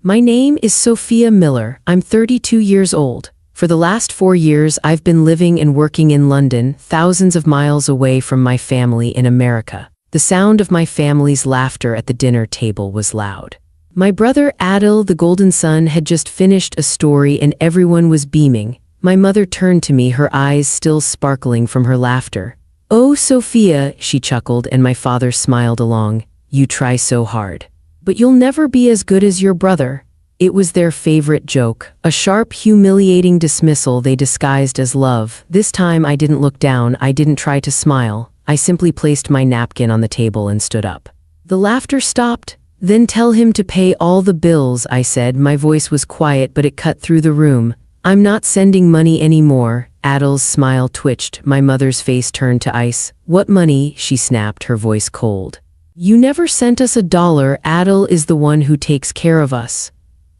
My name is Sophia Miller. I'm 32 years old. For the last 4 years, I've been living and working in London, thousands of miles away from my family in America. The sound of my family's laughter at the dinner table was loud. My brother Adil, the golden son, had just finished a story and everyone was beaming. My mother turned to me, her eyes still sparkling from her laughter. "Oh, Sophia," she chuckled, and my father smiled along. "You try so hard. But you'll never be as good as your brother." It was their favorite joke, a sharp, humiliating dismissal they disguised as love. This time I didn't look down, I didn't try to smile. I simply placed my napkin on the table and stood up. The laughter stopped. "Then tell him to pay all the bills," I said. My voice was quiet, but it cut through the room. "I'm not sending money anymore." Adil's smile twitched. My mother's face turned to ice. "What money?" she snapped, her voice cold. "You never sent us $1. Adil is the one who takes care of us."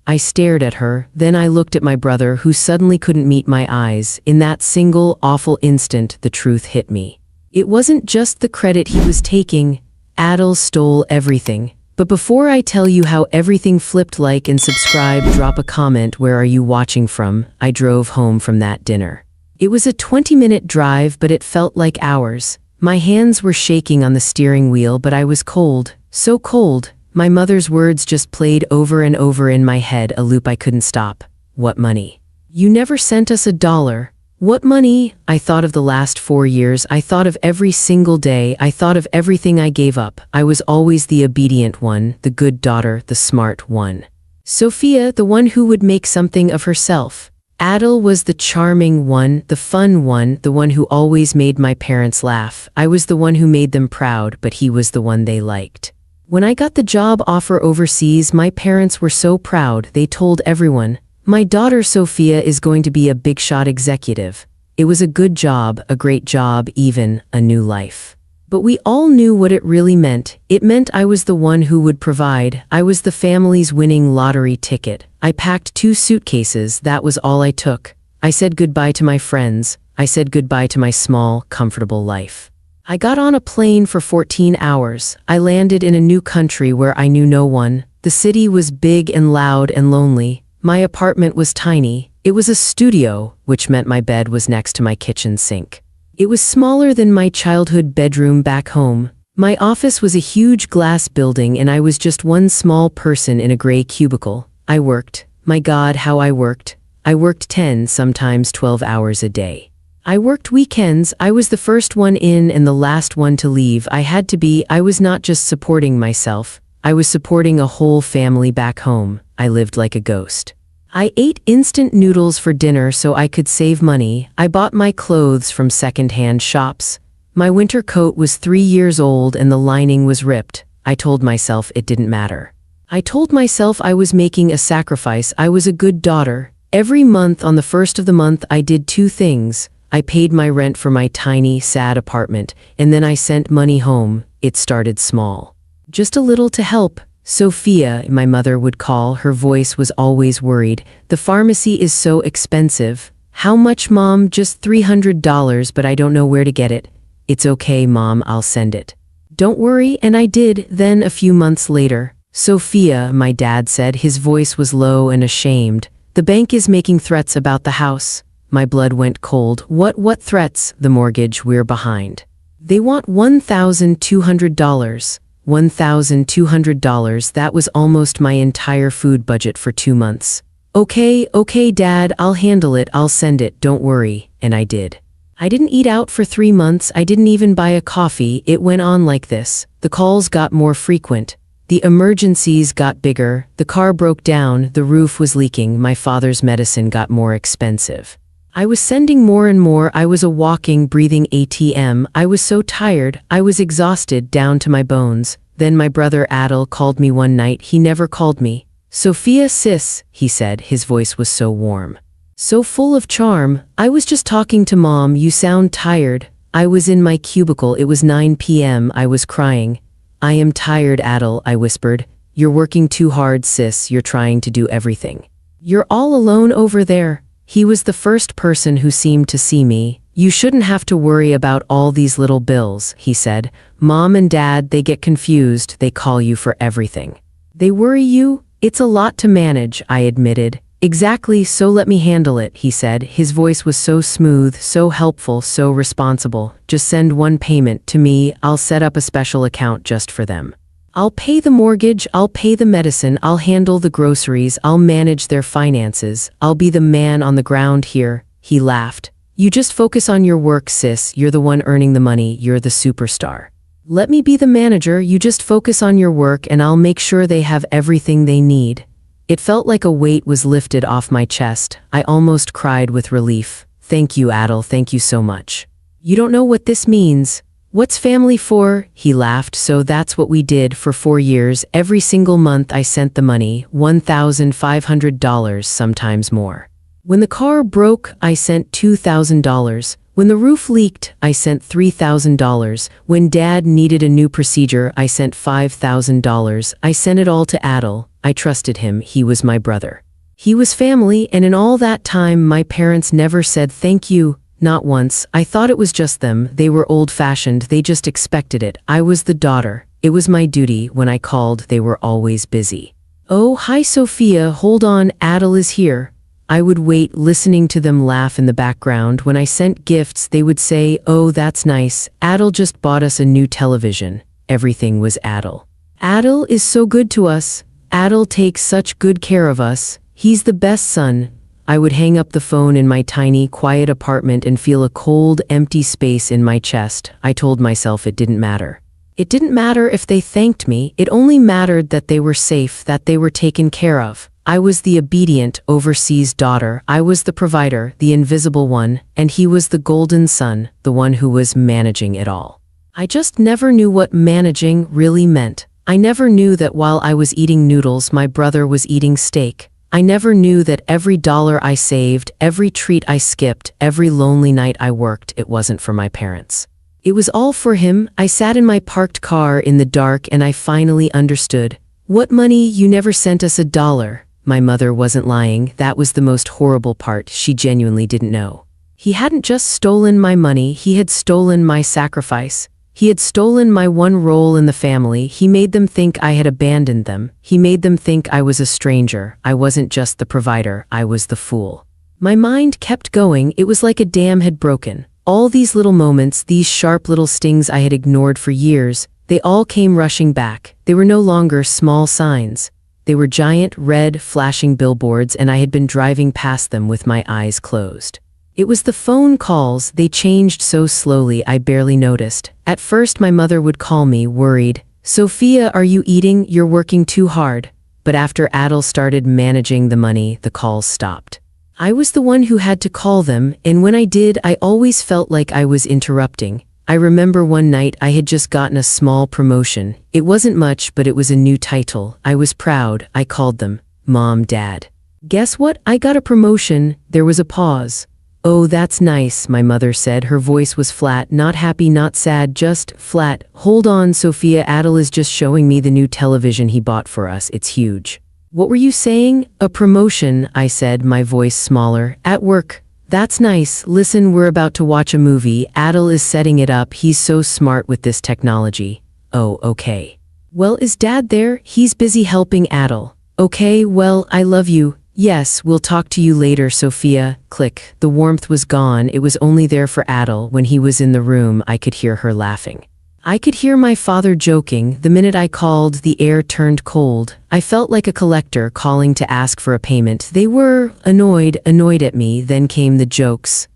I stared at her, then I looked at my brother, who suddenly couldn't meet my eyes. In that single, awful instant, the truth hit me. It wasn't just the credit he was taking. Adil stole everything. But before I tell you how everything flipped, like and subscribe, drop a comment. Where are you watching from? I drove home from that dinner. It was a 20-minute drive, but it felt like hours. My hands were shaking on the steering wheel, but I was cold, so cold. My mother's words just played over and over in my head, a loop I couldn't stop. "What money? You never sent us $1. What money?" I thought of the last 4 years. I thought of every single day. I thought of everything I gave up. I was always the obedient one, the good daughter, the smart one. Sophia, the one who would make something of herself. Adil was the charming one, the fun one, the one who always made my parents laugh. I was the one who made them proud, but he was the one they liked. When I got the job offer overseas, my parents were so proud. They told everyone, "My daughter Sophia is going to be a big-shot executive." It was a good job, a great job, even a new life. But we all knew what it really meant. It meant I was the one who would provide. I was the family's winning lottery ticket. I packed 2 suitcases, that was all I took. I said goodbye to my friends. I said goodbye to my small, comfortable life. I got on a plane for 14 hours. I landed in a new country where I knew no one. The city was big and loud and lonely. My apartment was tiny. It was a studio, which meant my bed was next to my kitchen sink. It was smaller than my childhood bedroom back home. My office was a huge glass building and I was just one small person in a gray cubicle. I worked. My God, how I worked. I worked 10, sometimes 12 hours a day. I worked weekends. I was the first one in and the last one to leave. I had to be. I was not just supporting myself. I was supporting a whole family back home. I lived like a ghost. I ate instant noodles for dinner so I could save money. I bought my clothes from second-hand shops. My winter coat was 3 years old and the lining was ripped. I told myself it didn't matter. I told myself I was making a sacrifice. I was a good daughter. Every month on the first of the month I did 2 things. I paid my rent for my tiny, sad apartment, and then I sent money home. It started small. Just a little to help. "Sophia," my mother would call. Her voice was always worried. "The pharmacy is so expensive." "How much, Mom?" "Just $300, but I don't know where to get it." "It's okay, Mom, I'll send it." "Don't worry," and I did. Then a few months later, "Sophia," my dad said. His voice was low and ashamed. "The bank is making threats about the house." My blood went cold. What threats?" "The mortgage, we're behind. They want $1,200. $1,200, that was almost my entire food budget for 2 months. Okay, Dad, I'll handle it, I'll send it, don't worry," and I did. I didn't eat out for 3 months, I didn't even buy a coffee. It went on like this. The calls got more frequent. The emergencies got bigger. The car broke down, the roof was leaking, my father's medicine got more expensive. I was sending more and more. I was a walking, breathing ATM. I was so tired. I was exhausted down to my bones. Then my brother Adil called me one night. He never called me. "Sophia, sis," he said. His voice was so warm, so full of charm. "I was just talking to Mom. You sound tired." I was in my cubicle. It was 9 p.m. I was crying. "I am tired, Adil," I whispered. "You're working too hard, sis. You're trying to do everything. You're all alone over there." He was the first person who seemed to see me. "You shouldn't have to worry about all these little bills," he said. "Mom and Dad, they get confused. They call you for everything." "They worry you?" It's a lot to manage, I admitted. Exactly, so let me handle it, he said. His voice was so smooth, so helpful, so responsible. Just send one payment to me, I'll set up a special account just for them. I'll pay the mortgage, I'll pay the medicine, I'll handle the groceries, I'll manage their finances, I'll be the man on the ground here, he laughed. You just focus on your work, sis, you're the one earning the money, you're the superstar. Let me be the manager, you just focus on your work and I'll make sure they have everything they need. It felt like a weight was lifted off my chest. I almost cried with relief. Thank you, Adel, thank you so much. You don't know what this means. What's family for? He laughed. So that's what we did for 4 years. Every single month I sent the money, $1,500, sometimes more. When the car broke, I sent $2,000. When the roof leaked, I sent $3,000. When Dad needed a new procedure, I sent $5,000. I sent it all to Adel. I trusted him. He was my brother. He was family, and in all that time, my parents never said thank you. Not once. I thought it was just them. They were old-fashioned. They just expected it. I was the daughter. It was my duty. When I called, they were always busy. Oh, hi, Sophia. Hold on. Adel is here. I would wait, listening to them laugh in the background. When I sent gifts, they would say, oh, that's nice. Adel just bought us a new television. Everything was Adel. Adel is so good to us. Adel takes such good care of us. He's the best son. I would hang up the phone in my tiny, quiet apartment and feel a cold, empty space in my chest. I told myself it didn't matter. It didn't matter if they thanked me. It only mattered that they were safe, that they were taken care of. I was the obedient, overseas daughter. I was the provider, the invisible one, and he was the golden son, the one who was managing it all. I just never knew what managing really meant. I never knew that while I was eating noodles, my brother was eating steak. I never knew that every dollar I saved, every treat I skipped, every lonely night I worked, it wasn't for my parents. It was all for him. I sat in my parked car in the dark and I finally understood. What money? You never sent us $1. My mother wasn't lying. That was the most horrible part. She genuinely didn't know. He hadn't just stolen my money, he had stolen my sacrifice. He had stolen my one role in the family. He made them think I had abandoned them. He made them think I was a stranger. I wasn't just the provider, I was the fool. My mind kept going. It was like a dam had broken. All these little moments, these sharp little stings I had ignored for years, they all came rushing back. They were no longer small signs. They were giant, red, flashing billboards, and I had been driving past them with my eyes closed. It was the phone calls. They changed so slowly I barely noticed. At first my mother would call me, worried. Sophia, are you eating? You're working too hard. But after Adel started managing the money, the calls stopped. I was the one who had to call them, and when I did, I always felt like I was interrupting. I remember one night I had just gotten a small promotion. It wasn't much, but it was a new title. I was proud. I called them, Mom, Dad. Guess what? I got a promotion. There was a pause. Oh, that's nice, my mother said. Her voice was flat, not happy, not sad, just flat. Hold on, Sophia, Adel is just showing me the new television he bought for us. It's huge. What were you saying? A promotion, I said, my voice smaller. At work. That's nice. Listen, we're about to watch a movie. Adel is setting it up. He's so smart with this technology. Oh, okay. Well, is Dad there? He's busy helping Adel. Okay, well, I love you. Yes, we'll talk to you later, Sophia. Click. The warmth was gone. It was only there for Adel. When he was in the room, I could hear her laughing. I could hear my father joking. The minute I called, the air turned cold. I felt like a collector calling to ask for a payment. They were annoyed at me. Then came the jokes.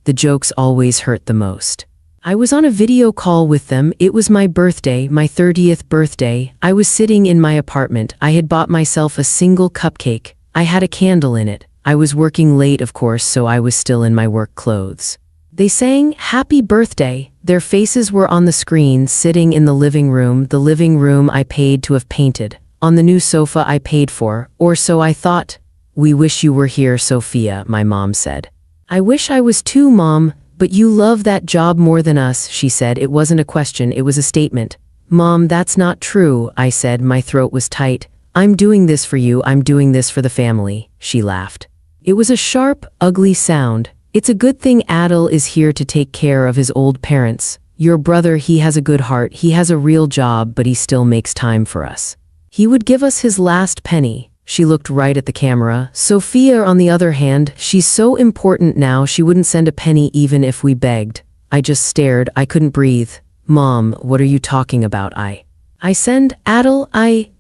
The jokes always hurt the most. I was on a video call with them. It was my birthday, my 30th birthday. I was sitting in my apartment. I had bought myself a single cupcake. I had a candle in it. I was working late, of course, so I was still in my work clothes. They sang happy birthday. Their faces were on the screen, sitting in the living room I paid to have painted, on the new sofa I paid for, or so I thought. We wish you were here, Sophia, my mom said. I wish I was too, Mom, but you love that job more than us, she said. It wasn't a question, it was a statement. Mom, that's not true, I said. My throat was tight. I'm doing this for you, I'm doing this for the family, she laughed. It was a sharp, ugly sound. It's a good thing Adel is here to take care of his old parents. Your brother, he has a good heart, he has a real job, but he still makes time for us. He would give us his last penny. She looked right at the camera. Sophia, on the other hand, she's so important now she wouldn't send a penny even if we begged. I just stared. I couldn't breathe. Mom, what are you talking about? I send, Adel,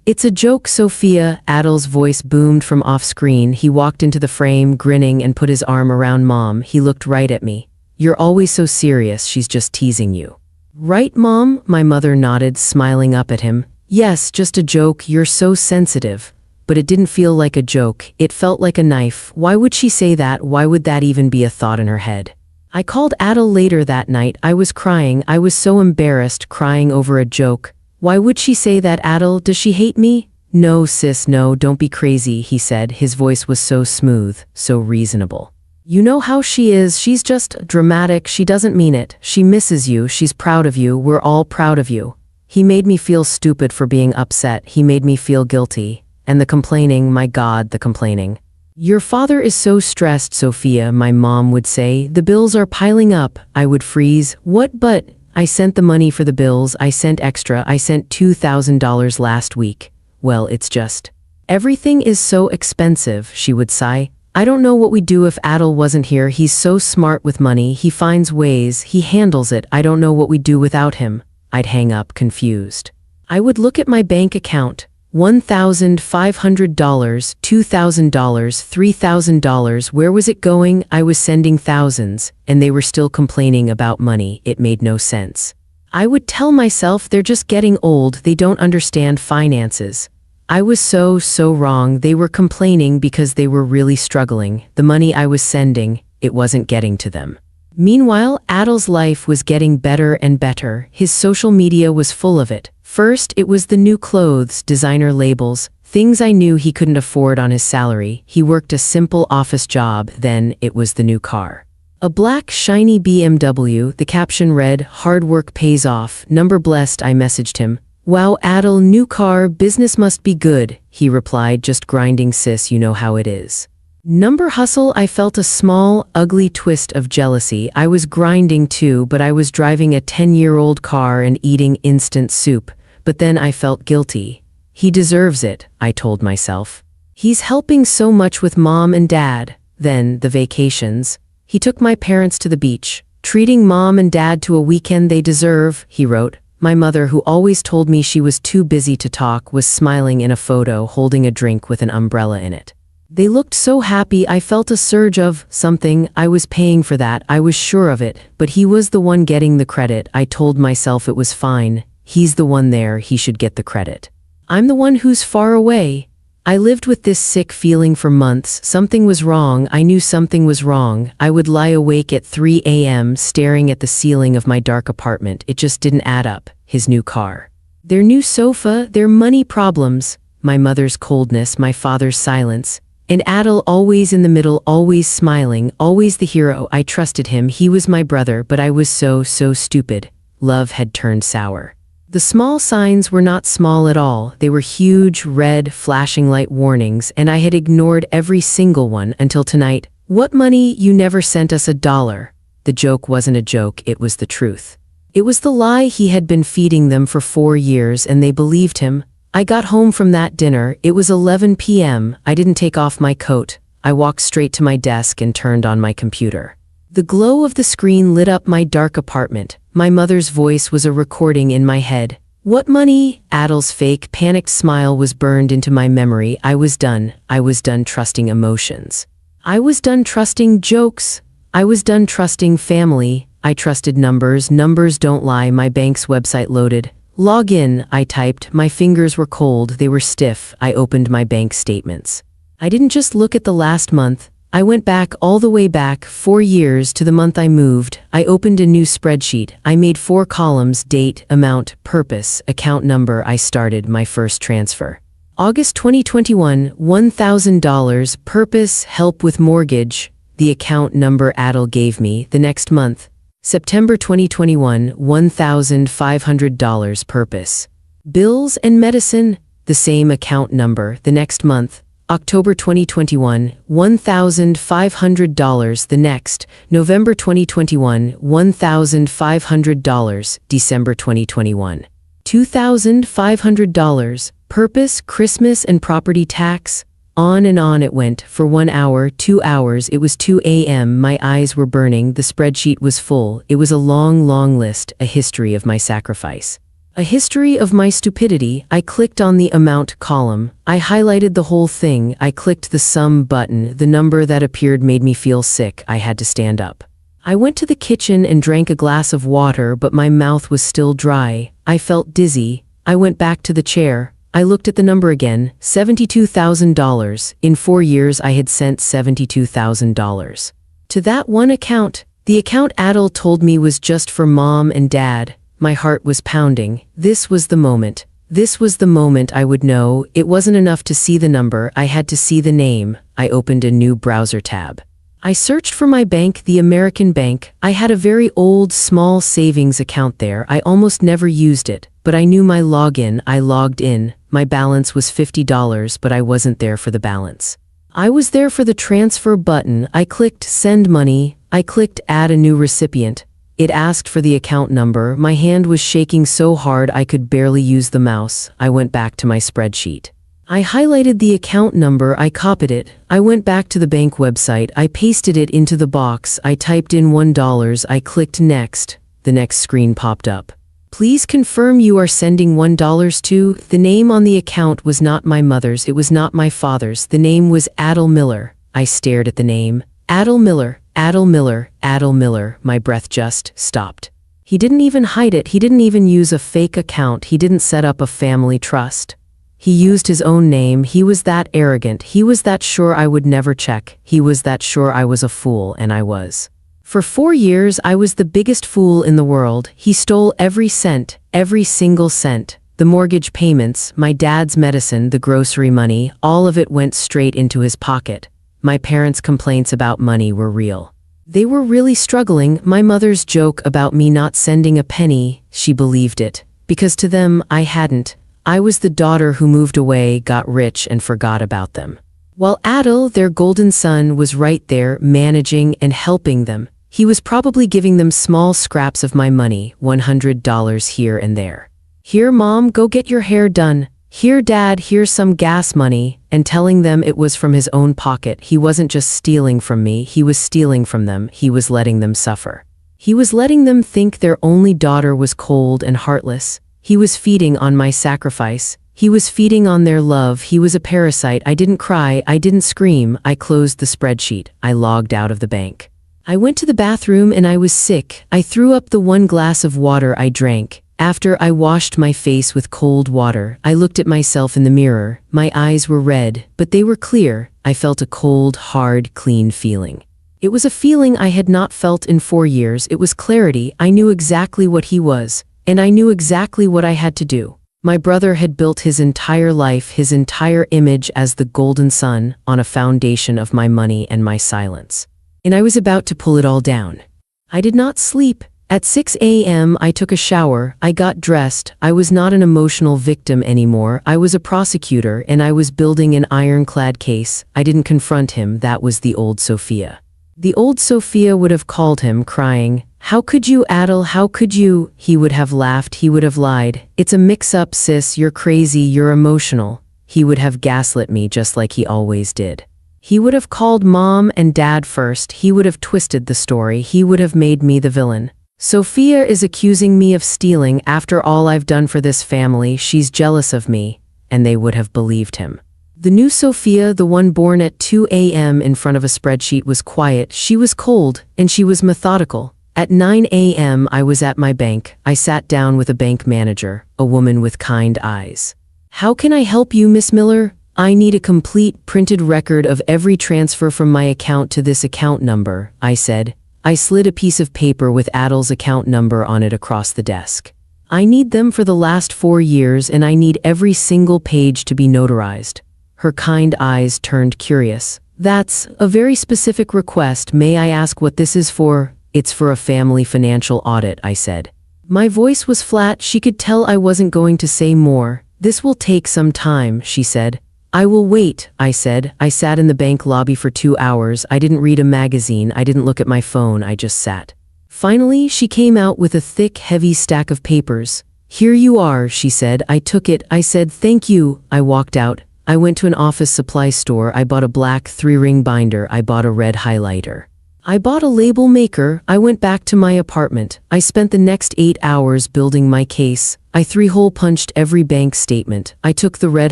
it's a joke, Sophia. Adel's voice boomed from off-screen. He walked into the frame, grinning, and put his arm around Mom. He looked right at me. You're always so serious, she's just teasing you. Right, Mom? My mother nodded, smiling up at him. Yes, just a joke, you're so sensitive. But it didn't feel like a joke, it felt like a knife. Why would she say that? Why would that even be a thought in her head? I called Adel later that night. I was crying. I was so embarrassed, crying over a joke. Why would she say that, Adel? Does she hate me? No, sis, no, don't be crazy, he said. His voice was so smooth, so reasonable. You know how she is, she's just dramatic, she doesn't mean it. She misses you, she's proud of you, we're all proud of you. He made me feel stupid for being upset, he made me feel guilty. And the complaining, my God, the complaining. Your father is so stressed, Sophia, my mom would say. The bills are piling up. I would freeze. What? But I sent the money for the bills, I sent extra, I sent $2,000 last week. Well, it's just. Everything is so expensive, she would sigh. I don't know what we'd do if Adel wasn't here. He's so smart with money, he finds ways, he handles it. I don't know what we'd do without him. I'd hang up, confused. I would look at my bank account. $1,500, $2,000, $3,000. Where was it going? I was sending thousands, and they were still complaining about money. It made no sense. I would tell myself they're just getting old, they don't understand finances. I was so wrong. They were complaining because they were really struggling. The money I was sending, it wasn't getting to them. Meanwhile, Adel's life was getting better and better. His social media was full of it. First, it was the new clothes, designer labels, things I knew he couldn't afford on his salary. He worked a simple office job. Then it was the new car. A black, shiny BMW. The caption read, "Hard work pays off. Number blessed." I messaged him. "Wow, Adel, new car, business must be good." He replied, "Just grinding, sis, you know how it is." Number hustle. I felt a small, ugly twist of jealousy. I was grinding too, but I was driving a 10-year-old car and eating instant soup. But then I felt guilty. He deserves it, I told myself. He's helping so much with Mom and Dad. Then, the vacations. He took my parents to the beach, treating Mom and Dad to a weekend they deserve, he wrote. My mother, who always told me she was too busy to talk, was smiling in a photo, holding a drink with an umbrella in it. They looked so happy. I felt a surge of something. I was paying for that, I was sure of it, but he was the one getting the credit. I told myself it was fine. He's the one there, he should get the credit. I'm the one who's far away. I lived with this sick feeling for months. Something was wrong. I knew something was wrong. I would lie awake at 3 a.m. staring at the ceiling of my dark apartment. It just didn't add up. His new car, their new sofa, their money problems, my mother's coldness, my father's silence. And Adel always in the middle, always smiling, always the hero. I trusted him. He was my brother, but I was so stupid. Love had turned sour. The small signs were not small at all. They were huge, red, flashing light warnings, and I had ignored every single one until tonight. What money? You never sent us $1. The joke wasn't a joke, it was the truth. It was the lie he had been feeding them for 4 years, and they believed him. I got home from that dinner. It was 11 p.m. I didn't take off my coat. I walked straight to my desk and turned on my computer. The glow of the screen lit up my dark apartment. My mother's voice was a recording in my head. What money? Adel's fake, panicked smile was burned into my memory. I was done. I was done trusting emotions. I was done trusting jokes. I was done trusting family. I trusted numbers. Numbers don't lie. My bank's website loaded. Log in, I typed. My fingers were cold. They were stiff. I opened my bank statements. I didn't just look at the last month. I went back, all the way back, 4 years to the month I moved. I opened a new spreadsheet. I made 4 columns: date, amount, purpose, account number. I started my first transfer. August 2021, $1,000, purpose, help with mortgage. The account number Adel gave me. The next month, September 2021, $1,500, purpose, bills and medicine. The same account number. The next month, October 2021, $1,500. The next, November 2021, $1,500. December 2021, $2,500. Purpose, Christmas and property tax. On and on it went, for 1 hour, 2 hours, it was 2 a.m., my eyes were burning, the spreadsheet was full, it was a long, long list, a history of my sacrifice. A history of my stupidity. I clicked on the amount column. I highlighted the whole thing. I clicked the sum button. The number that appeared made me feel sick. I had to stand up. I went to the kitchen and drank a glass of water, but my mouth was still dry. I felt dizzy. I went back to the chair. I looked at the number again, $72,000. In 4 years I had sent $72,000. To that one account. The account Adel told me was just for mom and dad. My heart was pounding. This was the moment. This was the moment I would know. It wasn't enough to see the number, I had to see the name. I opened a new browser tab. I searched for my bank, the American bank. I had a very old, small savings account there. I almost never used it, but I knew my login. I logged in. My balance was $50, but I wasn't there for the balance. I was there for the transfer button. I clicked send money. I clicked add a new recipient. It asked for the account number. My hand was shaking so hard I could barely use the mouse. I went back to my spreadsheet. I highlighted the account number, I copied it. I went back to the bank website, I pasted it into the box, I typed in $1, I clicked next. The next screen popped up. Please confirm you are sending $1 to. The name on the account was not my mother's, it was not my father's. The name was Adel Miller. I stared at the name. Adel Miller, Adel Miller, Adel Miller. My breath just stopped. He didn't even hide it, he didn't even use a fake account, he didn't set up a family trust. He used his own name. He was that arrogant. He was that sure I would never check. He was that sure I was a fool, and I was. For 4 years, I was the biggest fool in the world. He stole every cent, every single cent. The mortgage payments, my dad's medicine, the grocery money, all of it went straight into his pocket. My parents' complaints about money were real. They were really struggling. My mother's joke about me not sending a penny, she believed it. Because to them, I hadn't. I was the daughter who moved away, got rich, and forgot about them. While Adel, their golden son, was right there, managing and helping them. He was probably giving them small scraps of my money, $100 here and there. Here, Mom, go get your hair done. Here, Dad, here's some gas money, and telling them it was from his own pocket. He wasn't just stealing from me, he was stealing from them. He was letting them suffer. He was letting them think their only daughter was cold and heartless. He was feeding on my sacrifice. He was feeding on their love. He was a parasite. I didn't cry. I didn't scream. I closed the spreadsheet. I logged out of the bank. I went to the bathroom and I was sick. I threw up the one glass of water I drank. After I washed my face with cold water, I looked at myself in the mirror. My eyes were red, but they were clear. I felt a cold, hard, clean feeling. It was a feeling I had not felt in 4 years. It was clarity. I knew exactly what he was. And I knew exactly what I had to do. My brother had built his entire life, his entire image as the golden son, on a foundation of my money and my silence. And I was about to pull it all down. I did not sleep. At 6 a.m. I took a shower, I got dressed. I was not an emotional victim anymore. I was a prosecutor and I was building an ironclad case. I didn't confront him, that was the old Sophia. The old Sophia would have called him, crying, "How could you, Adel, how could you?" He would have laughed, he would have lied. "It's a mix-up, sis, you're crazy, you're emotional." He would have gaslit me just like he always did. He would have called Mom and Dad first, he would have twisted the story, he would have made me the villain. Sophia is accusing me of stealing after all I've done for this family, she's jealous of me, and they would have believed him. The new Sophia, the one born at 2 a.m. in front of a spreadsheet, was quiet, she was cold, and she was methodical. At 9 a.m. I was at my bank. I sat down with a bank manager, a woman with kind eyes. "How can I help you, Miss Miller?" "I need a complete printed record of every transfer from my account to this account number," I said. I slid a piece of paper with Adel's account number on it across the desk. "I need them for the last 4 years and I need every single page to be notarized." Her kind eyes turned curious. "That's a very specific request. May I ask what this is for?" "It's for a family financial audit," I said. My voice was flat, she could tell I wasn't going to say more. "This will take some time," she said. "I will wait," I said. I sat in the bank lobby for 2 hours. I didn't read a magazine, I didn't look at my phone, I just sat. Finally, she came out with a thick, heavy stack of papers. "Here you are," she said. I took it. I said, "Thank you." I walked out. I went to an office supply store. I bought a black 3-ring binder. I bought a red highlighter. I bought a label maker. I went back to my apartment. I spent the next 8 hours building my case. I 3-hole punched every bank statement. I took the red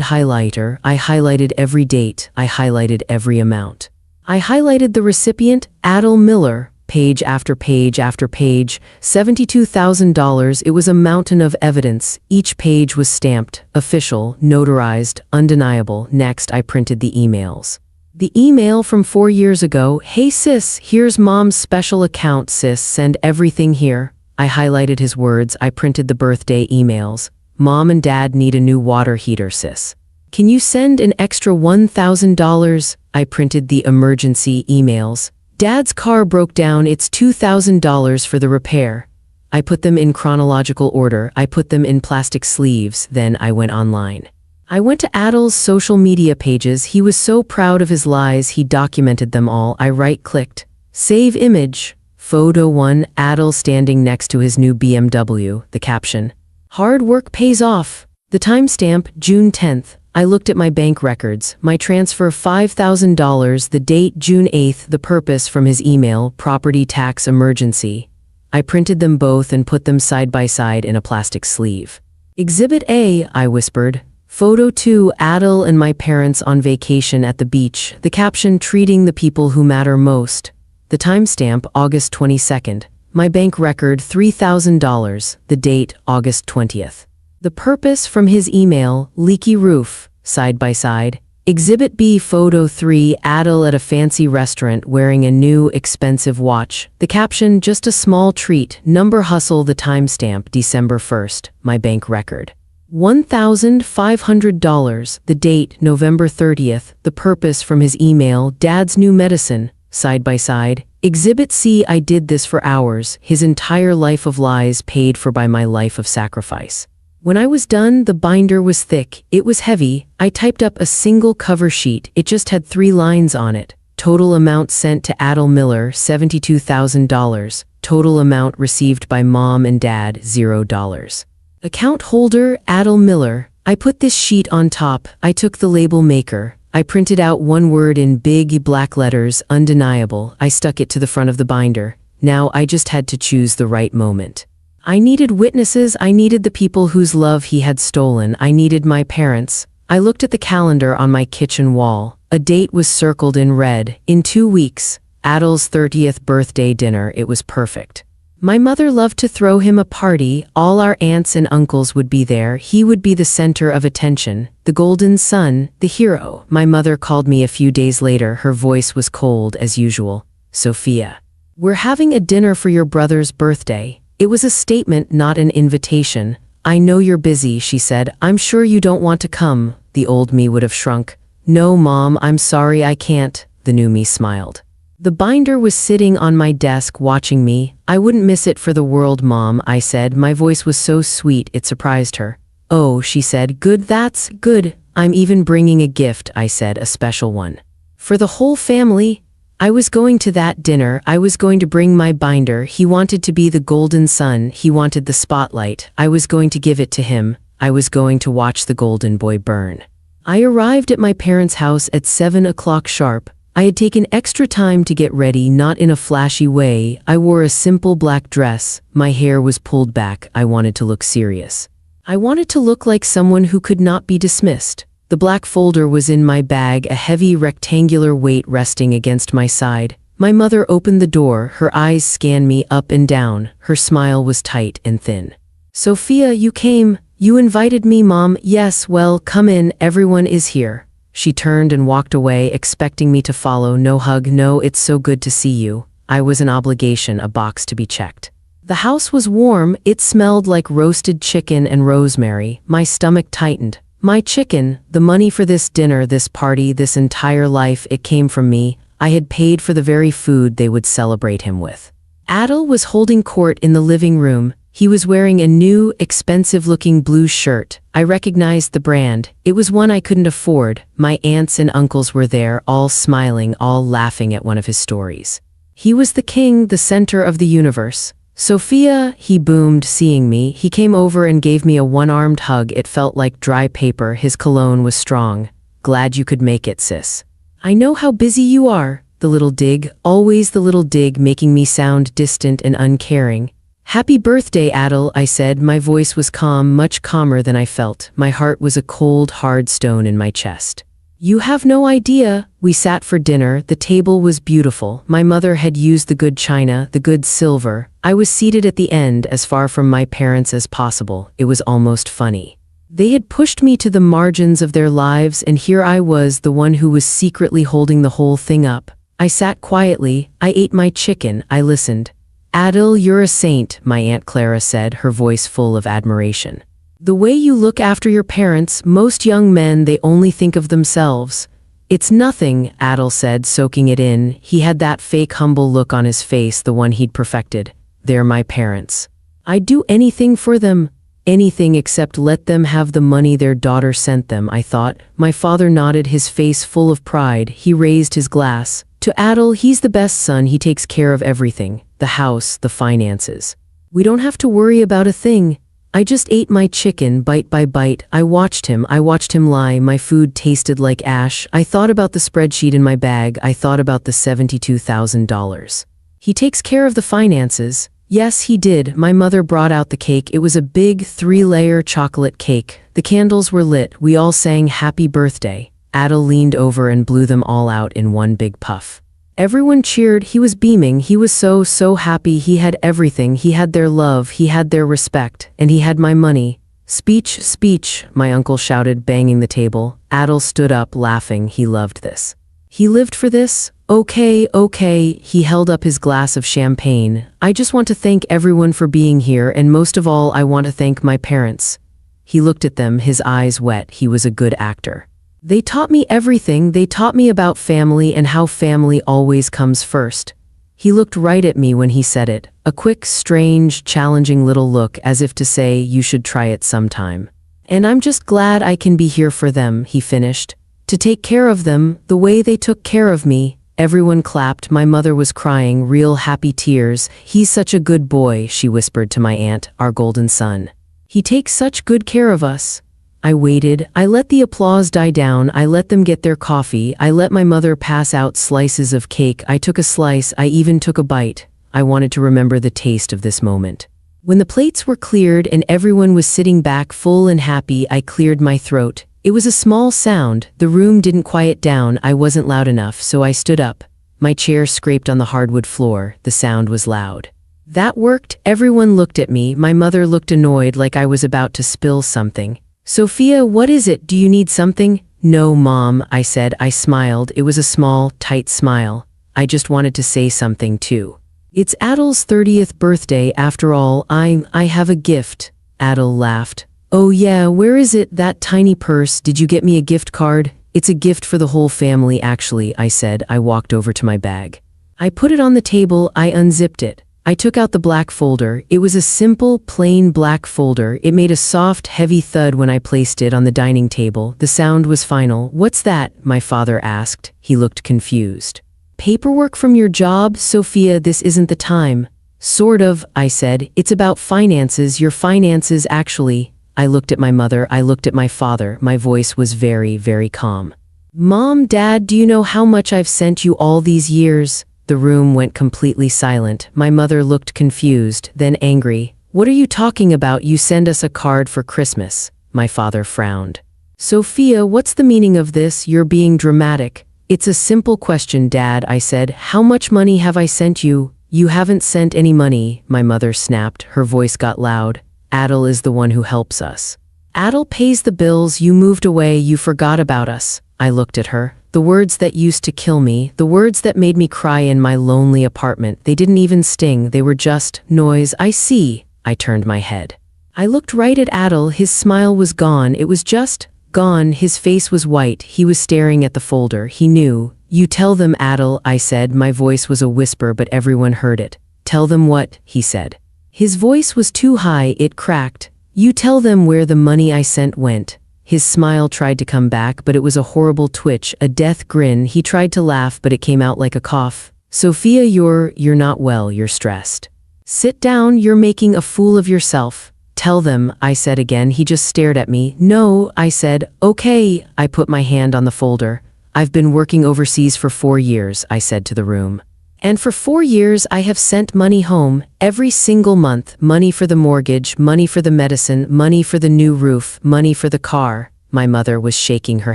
highlighter. I highlighted every date. I highlighted every amount. I highlighted the recipient, Adel Miller, page after page after page, $72,000. It was a mountain of evidence. Each page was stamped, official, notarized, undeniable. Next, I printed the emails. The email from 4 years ago, "Hey sis, here's mom's special account sis, send everything here." I highlighted his words. I printed the birthday emails. "Mom and dad need a new water heater sis. Can you send an extra $1,000? I printed the emergency emails. "Dad's car broke down, it's $2,000 for the repair." I put them in chronological order. I put them in plastic sleeves. Then I went online. I went to Adel's social media pages. He was so proud of his lies, he documented them all. I right-clicked. Save image. Photo 1, Adel standing next to his new BMW. The caption, "Hard work pays off." The timestamp, June 10th. I looked at my bank records. My transfer, $5,000. The date, June 8th. The purpose, from his email, property tax emergency. I printed them both and put them side by side in a plastic sleeve. Exhibit A, I whispered. Photo 2, Adel and my parents on vacation at the beach. The caption, "Treating the people who matter most." The timestamp, August 22nd. My bank record, $3,000. The date, August 20th. The purpose, from his email, leaky roof, side by side. Exhibit B, Photo 3, Adel at a fancy restaurant wearing a new, expensive watch. The caption, "Just a small treat, number hustle." The timestamp, December 1st. My bank record, $1,500. The date, November 30th. The purpose, from his email, "Dad's new medicine," side by side. Exhibit C, I did this for hours. His entire life of lies paid for by my life of sacrifice. When I was done, the binder was thick. It was heavy. I typed up a single cover sheet. It just had 3 lines on it. Total amount sent to Adel Miller, $72,000. Total amount received by mom and dad, $0. Account holder, Adel Miller. I put this sheet on top. I took the label maker. I printed out one word in big black letters, undeniable. I stuck it to the front of the binder. Now I just had to choose the right moment. I needed witnesses. I needed the people whose love he had stolen. I needed my parents. I looked at the calendar on my kitchen wall. A date was circled in red. In 2 weeks, Adel's 30th birthday dinner. It was perfect. My mother loved to throw him a party. All our aunts and uncles would be there. He would be the center of attention, the golden son, the hero. My mother called me a few days later. Her voice was cold as usual. "Sophia, we're having a dinner for your brother's birthday." It was a statement, not an invitation. "I know you're busy," she said. "I'm sure you don't want to come." The old me would have shrunk. "No, Mom, I'm sorry, I can't." The new me smiled. The binder was sitting on my desk watching me. "I wouldn't miss it for the world, Mom," I said. My voice was so sweet it surprised her. "Oh," she said. "Good, that's good. I'm even bringing a gift," I said, "a special one. For the whole family." I was going to that dinner. I was going to bring my binder. He wanted to be the golden son. He wanted the spotlight. I was going to give it to him. I was going to watch the golden boy burn. I arrived at my parents' house at 7 o'clock sharp. I had taken extra time to get ready, not in a flashy way. I wore a simple black dress. My hair was pulled back. I wanted to look serious. I wanted to look like someone who could not be dismissed. The black folder was in my bag, a heavy rectangular weight resting against my side. My mother opened the door. Her eyes scanned me up and down. Her smile was tight and thin. "Sophia, you came. You invited me, Mom." "Yes, well, come in. Everyone is here." She turned and walked away, expecting me to follow. "No hug, no, it's so good to see you." I was an obligation, a box to be checked. The house was warm. It smelled like roasted chicken and rosemary. My stomach tightened. My chicken, the money for this dinner, this party, this entire life, it came from me. I had paid for the very food they would celebrate him with. Adel was holding court in the living room. He was wearing a new, expensive-looking blue shirt. I recognized the brand. It was one I couldn't afford. My aunts and uncles were there, all smiling, all laughing at one of his stories. He was the king, the center of the universe. "Sophia," he boomed, seeing me. He came over and gave me a one-armed hug. It felt like dry paper. His cologne was strong. Glad you could make it, sis. I know how busy you are. The little dig, always the little dig, making me sound distant and uncaring. Happy birthday, Adel, I said. My voice was calm, much calmer than I felt. My heart was a cold, hard stone in my chest. You have no idea. We sat for dinner. The table was beautiful. My mother had used the good china, the good silver. I was seated at the end, as far from my parents as possible. It was almost funny. They had pushed me to the margins of their lives, and here I was, the one who was secretly holding the whole thing up. I sat quietly. I ate my chicken. I listened. Adel, you're a saint, my Aunt Clara said, her voice full of admiration. The way you look after your parents, most young men, they only think of themselves. It's nothing, Adel said, soaking it in. He had that fake humble look on his face, the one he'd perfected. They're my parents. I'd do anything for them. Anything except let them have the money their daughter sent them, I thought. My father nodded, his face full of pride. He raised his glass. To Adel, he's the best son. He takes care of everything. The house, the finances. We don't have to worry about a thing. I just ate my chicken, bite by bite. I watched him lie. My food tasted like ash. I thought about the spreadsheet in my bag. I thought about the $72,000. He takes care of the finances. Yes, he did. My mother brought out the cake. It was a big 3-layer chocolate cake. The candles were lit. We all sang happy birthday. Adel leaned over and blew them all out in one big puff. Everyone cheered. He was beaming. He was so happy. He had everything. He had their love. He had their respect. And he had my money. Speech, my uncle shouted, banging the table. Adel stood up, laughing. He loved this. He lived for this? Okay. He held up his glass of champagne. I just want to thank everyone for being here, and most of all, I want to thank my parents. He looked at them, his eyes wet. He was a good actor. They taught me everything. They taught me about family and how family always comes first. He looked right at me when he said it, a quick, strange, challenging little look, as if to say, you should try it sometime. And I'm just glad I can be here for them, he finished. To take care of them, the way they took care of me. Everyone clapped. My mother was crying, real happy tears. He's such a good boy, she whispered to my aunt, our golden son. He takes such good care of us. I waited. I let the applause die down. I let them get their coffee. I let my mother pass out slices of cake. I took a slice. I even took a bite. I wanted to remember the taste of this moment. When the plates were cleared and everyone was sitting back full and happy, I cleared my throat. It was a small sound. The room didn't quiet down. I wasn't loud enough, so I stood up. My chair scraped on the hardwood floor. The sound was loud. That worked. Everyone looked at me. My mother looked annoyed, like I was about to spill something. Sophia, what is it? Do you need something? No, Mom, I said. I smiled. It was a small, tight smile. I just wanted to say something too. It's Adel's 30th birthday after all. I have a gift. Adel laughed. Oh yeah, where is it? That tiny purse. Did you get me a gift card? It's a gift for the whole family, actually, I said. I walked over to my bag. I put it on the table. I unzipped it. I took out the black folder. It was a simple, plain black folder. It made a soft, heavy thud when I placed it on the dining table. The sound was final. What's that? My father asked. He looked confused. Paperwork from your job? Sophia, this isn't the time. Sort of, I said. It's about finances. Your finances, actually. I looked at my mother. I looked at my father. My voice was very, very calm. Mom, Dad, do you know how much I've sent you all these years? The room went completely silent. My mother looked confused, then angry. What are you talking about? You send us a card for Christmas. My father frowned. Sophia, what's the meaning of this? You're being dramatic. It's a simple question, Dad, I said. How much money have I sent you? You haven't sent any money, my mother snapped. Her voice got loud. Adel is the one who helps us. Adel pays the bills. You moved away. You forgot about us. I looked at her. The words that used to kill me, the words that made me cry in my lonely apartment, they didn't even sting. They were just noise. I see. I turned my head. I looked right at Adel. His smile was gone. It was just gone. His face was white. He was staring at the folder. He knew. You tell them, Adel, I said. My voice was a whisper, but everyone heard it. Tell them what? He said. His voice was too high. It cracked. You tell them where the money I sent went. His smile tried to come back, but it was a horrible twitch, a death grin. He tried to laugh, but it came out like a cough. Sophia, you're not well. You're stressed. Sit down. You're making a fool of yourself. Tell them, I said again. He just stared at me. No, I said. Okay, I put my hand on the folder. I've been working overseas for 4 years, I said to the room. And for 4 years I have sent money home, every single month. Money for the mortgage, money for the medicine, money for the new roof, money for the car. My mother was shaking her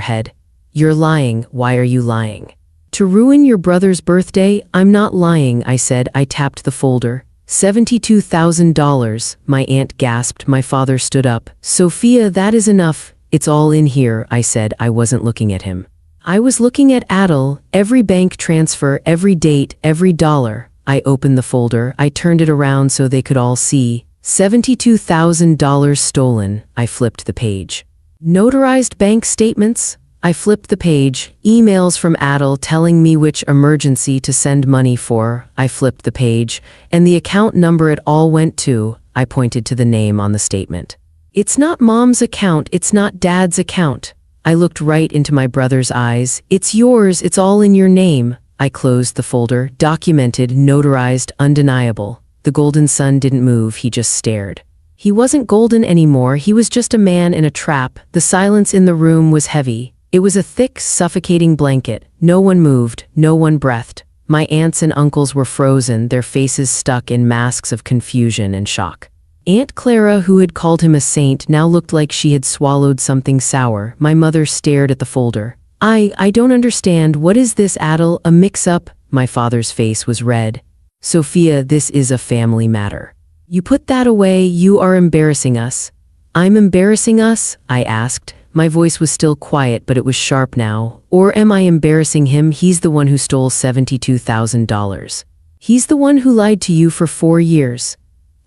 head. You're lying. Why are you lying? To ruin your brother's birthday? I'm not lying, I said. I tapped the folder. $72,000, my aunt gasped. My father stood up. Sophia, that is enough. It's all in here, I said. I wasn't looking at him. I was looking at Adel, every bank transfer, every date, every dollar. I opened the folder. I turned it around so they could all see. $72,000 stolen. I flipped the page. Notarized bank statements? I flipped the page. Emails from Adel telling me which emergency to send money for. I flipped the page. And the account number it all went to. I pointed to the name on the statement. It's not Mom's account. It's not Dad's account. I looked right into my brother's eyes. It's yours. It's all in your name. I closed the folder. Documented, notarized, undeniable. The golden sun didn't move. He just stared. He wasn't golden anymore. He was just a man in a trap. The silence in the room was heavy. It was a thick, suffocating blanket. No one moved. No one breathed. My aunts and uncles were frozen, their faces stuck in masks of confusion and shock. Aunt Clara, who had called him a saint, now looked like she had swallowed something sour. My mother stared at the folder. I don't understand. What is this, Adel? A mix-up? My father's face was red. Sophia, this is a family matter. You put that away. You are embarrassing us. I'm embarrassing us? I asked. My voice was still quiet, but it was sharp now. Or am I embarrassing him? He's the one who stole $72,000. He's the one who lied to you for 4 years.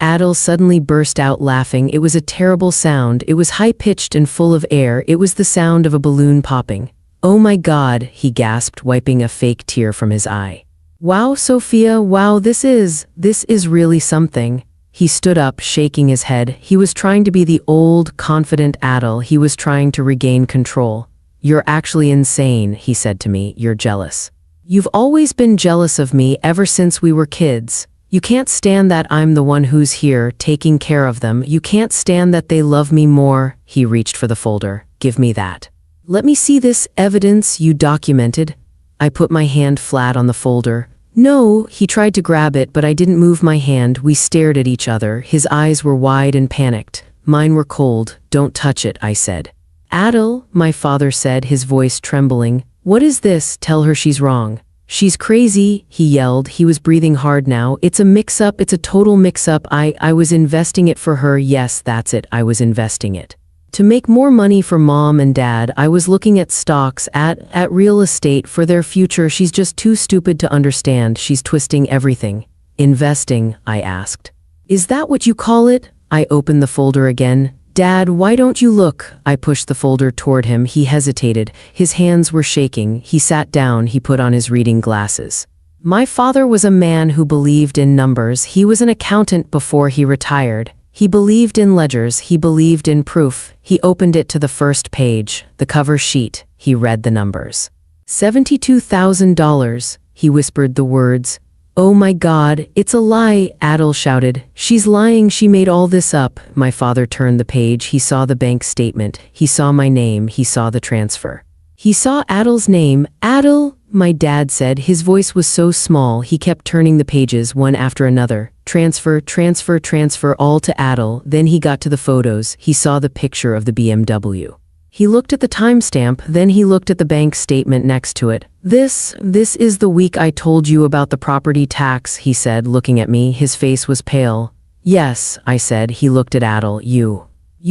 Adel suddenly burst out laughing. It was a terrible sound. It was high-pitched and full of air. It was the sound of a balloon popping. Oh my God, he gasped, wiping a fake tear from his eye. Wow, Sophia, wow, this is really something. He stood up, shaking his head. He was trying to be the old, confident Adel. He was trying to regain control. You're actually insane, he said to me. You're jealous. You've always been jealous of me ever since we were kids. You can't stand that I'm the one who's here, taking care of them. You can't stand that they love me more. He reached for the folder. Give me that. Let me see this evidence you documented. I put my hand flat on the folder. No, he tried to grab it, but I didn't move my hand. We stared at each other. His eyes were wide and panicked. Mine were cold. Don't touch it, I said. Adel, my father said, his voice trembling. What is this? Tell her she's wrong. She's crazy, he yelled. He was breathing hard now. It's a mix-up. It's a total mix-up. I was investing it for her. Yes, that's it. I was investing it. To make more money for Mom and Dad. I was looking at stocks, at real estate for their future. She's just too stupid to understand. She's twisting everything. Investing, I asked. Is that what you call it? I opened the folder again. Dad, why don't you look? I pushed the folder toward him. He hesitated. His hands were shaking. He sat down. He put on his reading glasses. My father was a man who believed in numbers. He was an accountant before he retired. He believed in ledgers. He believed in proof. He opened it to the first page, the cover sheet. He read the numbers. $72,000. He whispered the words. Oh my God, it's a lie, Adel shouted. She's lying. She made all this up. My father turned the page. He saw the bank statement. He saw my name. He saw the transfer. He saw Adel's name. Adel, my dad said. His voice was so small. He kept turning the pages one after another. Transfer, transfer, transfer, all to Adel. Then he got to the photos. He saw the picture of the BMW. He looked at the timestamp, then he looked at the bank statement next to it. This is the week I told you about the property tax, he said, looking at me. His face was pale. Yes, I said. He looked at Adel. You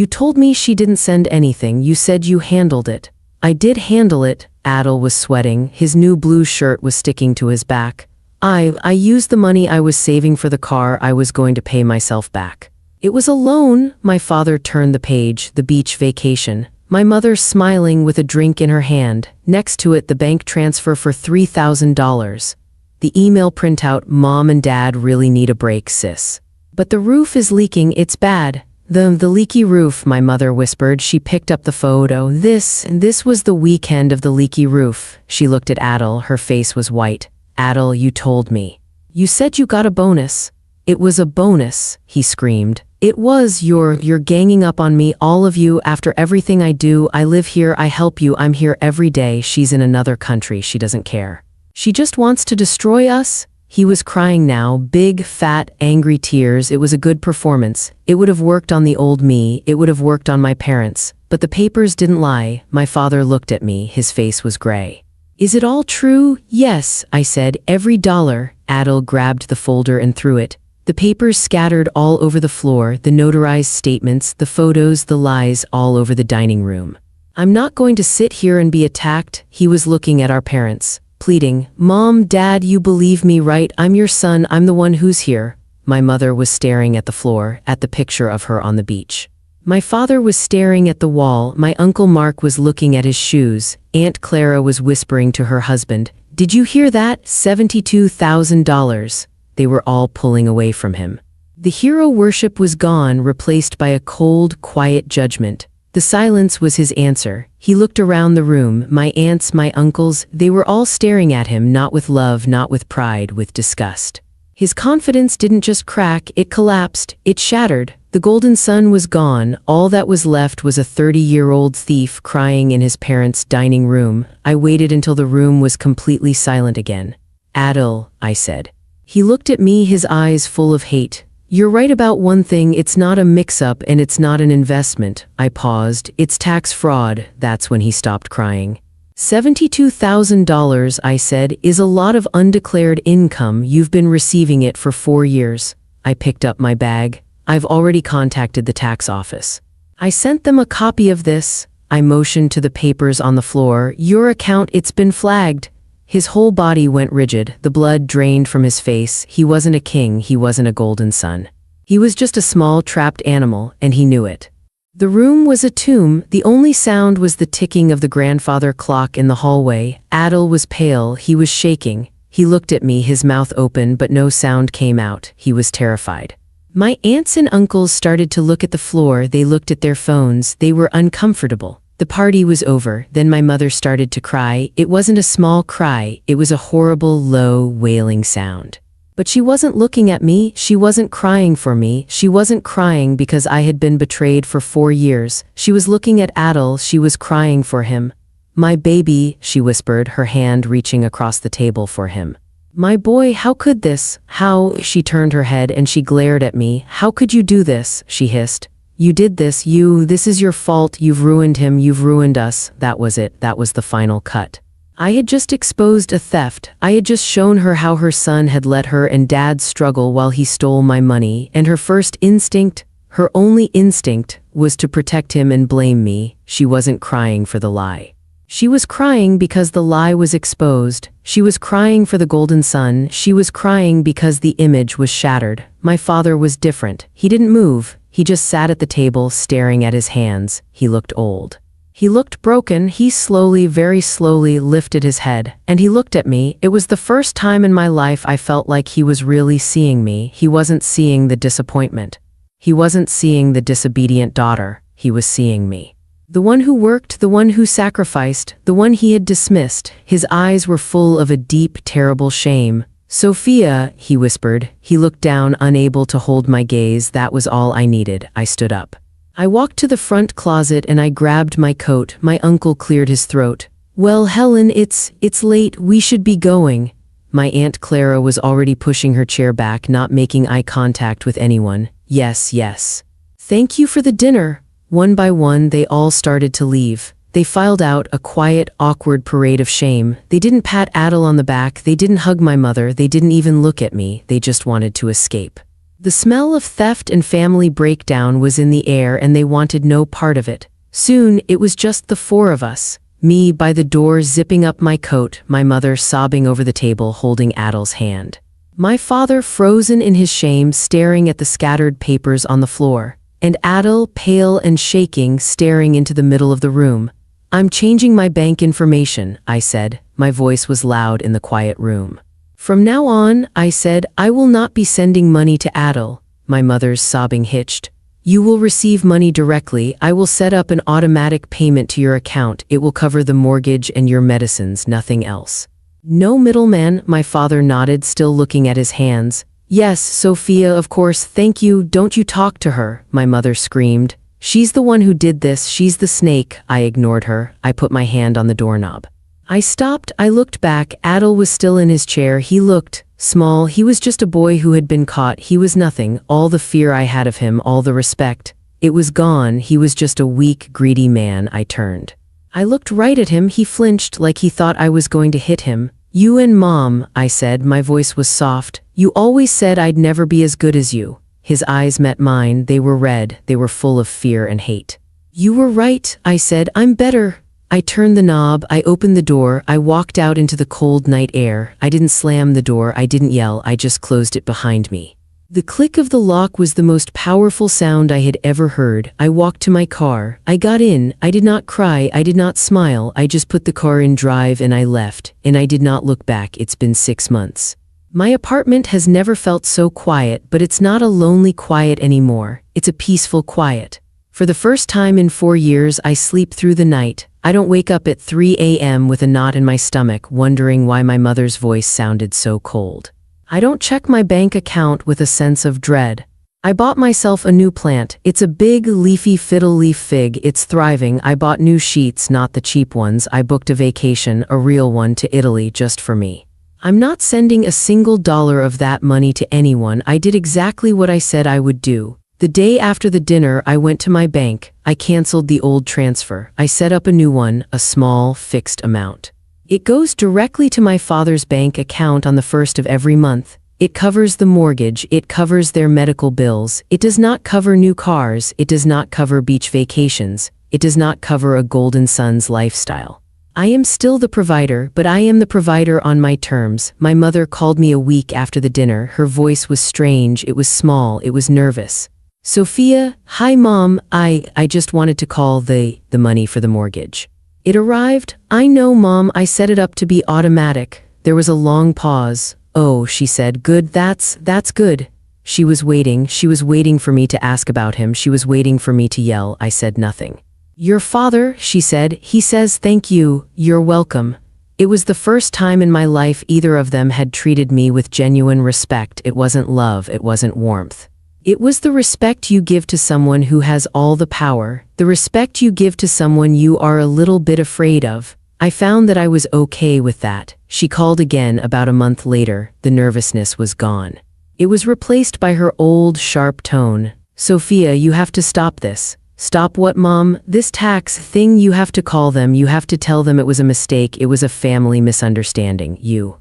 told me she didn't send anything. You said you handled it. I did handle it. Adel was sweating. His new blue shirt was sticking to his back. I used the money I was saving for the car. I was going to pay myself back. It was a loan. My father turned the page. The beach vacation. My mother smiling with a drink in her hand. Next to it, the bank transfer for $3,000. The email printout, Mom and Dad really need a break, sis. But the roof is leaking. It's bad. The leaky roof, my mother whispered. She picked up the photo. This was the weekend of the leaky roof. She looked at Adel. Her face was white. Adel, you told me. You said you got a bonus. It was a bonus, he screamed. It was, you're ganging up on me, all of you, after everything I do. I live here, I help you, I'm here every day. She's in another country, she doesn't care. She just wants to destroy us." He was crying now, big, fat, angry tears. It was a good performance. It would have worked on the old me, it would have worked on my parents. But the papers didn't lie. My father looked at me, his face was gray. "Is it all true?" "Yes," I said, "every dollar." Adel grabbed the folder and threw it. The papers scattered all over the floor, the notarized statements, the photos, the lies, all over the dining room. "I'm not going to sit here and be attacked." He was looking at our parents, pleading, "Mom, Dad, you believe me, right? I'm your son, I'm the one who's here." My mother was staring at the floor, at the picture of her on the beach. My father was staring at the wall, my Uncle Mark was looking at his shoes, Aunt Clara was whispering to her husband, "Did you hear that? $72,000. They were all pulling away from him. The hero worship was gone, replaced by a cold, quiet judgment. The silence was his answer. He looked around the room, my aunts, my uncles, they were all staring at him, not with love, not with pride, with disgust. His confidence didn't just crack, it collapsed, it shattered. The golden sun was gone, all that was left was a 30-year-old thief crying in his parents' dining room. I waited until the room was completely silent again. "Adel," I said. He looked at me, his eyes full of hate. "You're right about one thing, it's not a mix-up and it's not an investment." I paused. "It's tax fraud." That's when he stopped crying. $72,000, I said, is a lot of undeclared income. You've been receiving it for 4 years. I picked up my bag. "I've already contacted the tax office. I sent them a copy of this." I motioned to the papers on the floor. "Your account, it's been flagged." His whole body went rigid, the blood drained from his face. He wasn't a king, he wasn't a golden son. He was just a small, trapped animal, and he knew it. The room was a tomb. The only sound was the ticking of the grandfather clock in the hallway. Adel was pale, he was shaking. He looked at me, his mouth open, but no sound came out. He was terrified. My aunts and uncles started to look at the floor. They looked at their phones. They were uncomfortable. The party was over. Then my mother started to cry. It wasn't a small cry. It was a horrible, low, wailing sound. But she wasn't looking at me. She wasn't crying for me. She wasn't crying because I had been betrayed for 4 years. She was looking at Adel. She was crying for him. "My baby," she whispered, her hand reaching across the table for him. "My boy, how could this? How?" She turned her head and she glared at me. "How could you do this?" she hissed. "You did this, this is your fault, you've ruined him, you've ruined us." That was it, that was the final cut. I had just exposed a theft. I had just shown her how her son had let her and Dad struggle while he stole my money, and her first instinct, her only instinct, was to protect him and blame me. She wasn't crying for the lie. She was crying because the lie was exposed. She was crying for the golden sun. She was crying because the image was shattered. My father was different. He didn't move. He just sat at the table staring at his hands. He looked old. He looked broken. He slowly, very slowly lifted his head, and he looked at me. It was the first time in my life I felt like he was really seeing me. He wasn't seeing the disappointment. He wasn't seeing the disobedient daughter. He was seeing me. The one who worked, the one who sacrificed, the one he had dismissed. His eyes were full of a deep, terrible shame. "Sophia," he whispered. He looked down, unable to hold my gaze. That was all I needed. I stood up. I walked to the front closet and I grabbed my coat. My uncle cleared his throat. "Well, Helen, it's late. We should be going." My Aunt Clara was already pushing her chair back, not making eye contact with anyone. "Yes, yes. Thank you for the dinner." One by one, they all started to leave. They filed out, a quiet, awkward parade of shame. They didn't pat Adel on the back, they didn't hug my mother, they didn't even look at me, they just wanted to escape. The smell of theft and family breakdown was in the air and they wanted no part of it. Soon, it was just the 4 of us. Me by the door zipping up my coat, my mother sobbing over the table holding Adel's hand. My father frozen in his shame staring at the scattered papers on the floor. And Adel, pale and shaking, staring into the middle of the room. "I'm changing my bank information," I said. My voice was loud in the quiet room. "From now on," I said, "I will not be sending money to Adel." My mother's sobbing hitched. "You will receive money directly. I will set up an automatic payment to your account. It will cover the mortgage and your medicines, nothing else." "No middleman," my father nodded, still looking at his hands. Yes, Sophia, of course, thank you, don't you talk to her, my mother screamed. She's the one who did this, she's the snake. I ignored her. I put my hand on the doorknob. I stopped, I looked back. Adil was still in his chair. He looked small. He was just a boy who had been caught. He was nothing. All the fear I had of him, all the respect, it was gone. He was just a weak, greedy man. I turned. I looked right at him. He flinched like he thought I was going to hit him. You and Mom, I said. My voice was soft. You always said I'd never be as good as you. His eyes met mine. They were red. They were full of fear and hate. You were right, I said. I'm better. I turned the knob. I opened the door. I walked out into the cold night air. I didn't slam the door. I didn't yell. I just closed it behind me. The click of the lock was the most powerful sound I had ever heard. I walked to my car. I got in. I did not cry. I did not smile. I just put the car in drive and I left. And I did not look back. It's been 6 months. My apartment has never felt so quiet, but it's not a lonely quiet anymore. It's a peaceful quiet. For the first time in 4 years, I sleep through the night. I don't wake up at 3 a.m. with a knot in my stomach, wondering why my mother's voice sounded so cold. I don't check my bank account with a sense of dread. I bought myself a new plant. It's a big, leafy fiddle leaf fig. It's thriving. I bought new sheets, not the cheap ones. I booked a vacation, a real one, to Italy just for me. I'm not sending a single dollar of that money to anyone. I did exactly what I said I would do. The day after the dinner, I went to my bank. I canceled the old transfer. I set up a new one, a small, fixed amount. It goes directly to my father's bank account on the 1st of every month. It covers the mortgage. It covers their medical bills. It does not cover new cars. It does not cover beach vacations. It does not cover a golden son's lifestyle. I am still the provider, but I am the provider on my terms. My mother called me a week after the dinner. Her voice was strange. It was small. It was nervous. Sophia, hi Mom, I just wanted to call the money for the mortgage. It arrived. I know, Mom, I set it up to be automatic. There was a long pause. Oh, she said, good, that's good. She was waiting for me to ask about him. She was waiting for me to yell. I said nothing. Your father, she said, he says thank you, you're welcome. It was the first time in my life either of them had treated me with genuine respect. It wasn't love, it wasn't warmth. It was the respect you give to someone who has all the power, the respect you give to someone you are a little bit afraid of. I found that I was okay with that. She called again about a month later. The nervousness was gone. It was replaced by her old, sharp tone. Sophia, you have to stop this. Stop what, Mom? This tax thing, you have to call them. You have to tell them it was a mistake. It was a family misunderstanding. You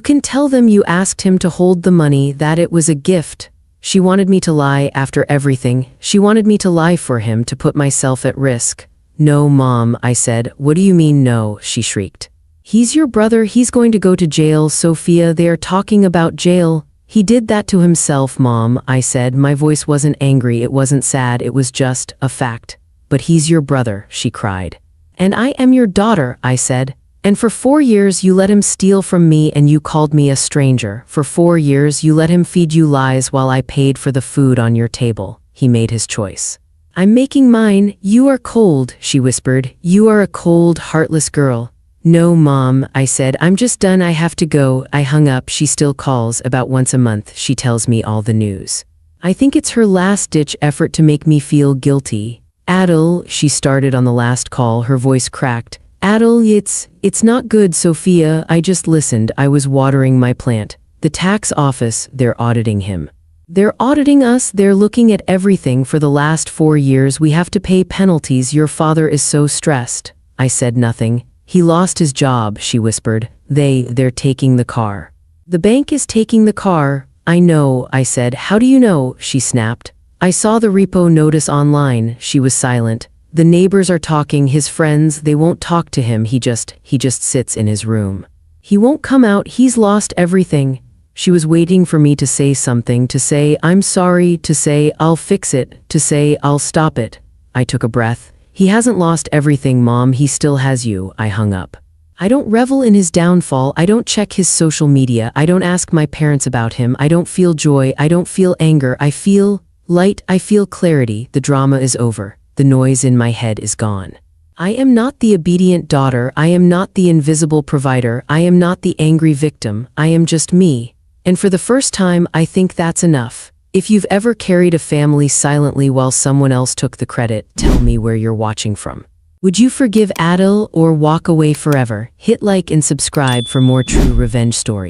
can tell them you asked him to hold the money, that it was a gift. She wanted me to lie after everything. She wanted me to lie for him, to put myself at risk. No, Mom, I said. What do you mean no? She shrieked. He's your brother. He's going to go to jail, Sophia. They are talking about jail. He did that to himself, Mom, I said. My voice wasn't angry. It wasn't sad. It was just a fact. But he's your brother, she cried. And I am your daughter, I said. And for 4 years you let him steal from me and you called me a stranger. For 4 years you let him feed you lies while I paid for the food on your table. He made his choice. I'm making mine. You are cold, she whispered. You are a cold, heartless girl. No, Mom, I said. I'm just done. I have to go. I hung up. She still calls about once a month. She tells me all the news. I think it's her last-ditch effort to make me feel guilty. Adil, she started on the last call. Her voice cracked. Adil, it's not good, Sophia. I just listened. I was watering my plant. The tax office, they're auditing him. They're auditing us. They're looking at everything for the last 4 years. We have to pay penalties. Your father is so stressed. I said nothing. He lost his job, she whispered. They're taking the car. The bank is taking the car. I know, I said. How do you know? She snapped. I saw the repo notice online. She was silent. The neighbors are talking, his friends, they won't talk to him. He just sits in his room. He won't come out. He's lost everything. She was waiting for me to say something, to say, I'm sorry, to say, I'll fix it, to say, I'll stop it. I took a breath. He hasn't lost everything, Mom. He still has you. I hung up. I don't revel in his downfall. I don't check his social media. I don't ask my parents about him. I don't feel joy. I don't feel anger. I feel light. I feel clarity. The drama is over. The noise in my head is gone. I am not the obedient daughter. I am not the invisible provider. I am not the angry victim. I am just me. And for the first time, I think that's enough. If you've ever carried a family silently while someone else took the credit, tell me where you're watching from. Would you forgive Adil or walk away forever? Hit like and subscribe for more true revenge stories.